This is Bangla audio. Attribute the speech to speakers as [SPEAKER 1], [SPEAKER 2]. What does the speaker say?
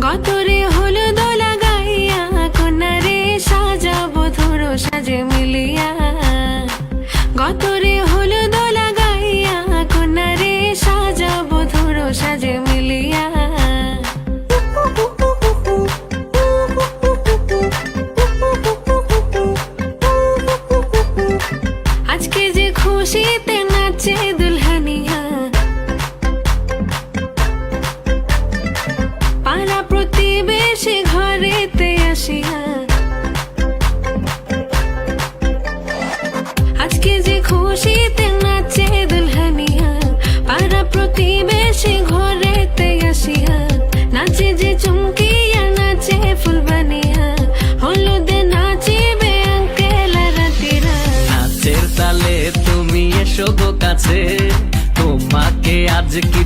[SPEAKER 1] গতরে হলুদ লাগাইয়া কন্যারে সাজাবো ধরো সাজে মিলিয়া। গতরে হলুদ লাগাইয়া কন্যারে সাজাবো ধরো সাজে মিলিয়া। আজকে যে খুশিতে নাচে দুলহানিয়া, পাড়া প্রতিবেশী ঘরেতে আসিয়া। আজকে যে খুশিতে নাচে দুলহানিয়া, পাড়া প্রতিবেশী ঘরেতে আসিয়া। নাচে যে চুমকিয়া নাচে ফুলবানিয়া, হলুদে নাচিবে আঙ্কেল রাতিরা।
[SPEAKER 2] নাচের তালে তুমি এসো গো কাছে, তোমাকে আজ কি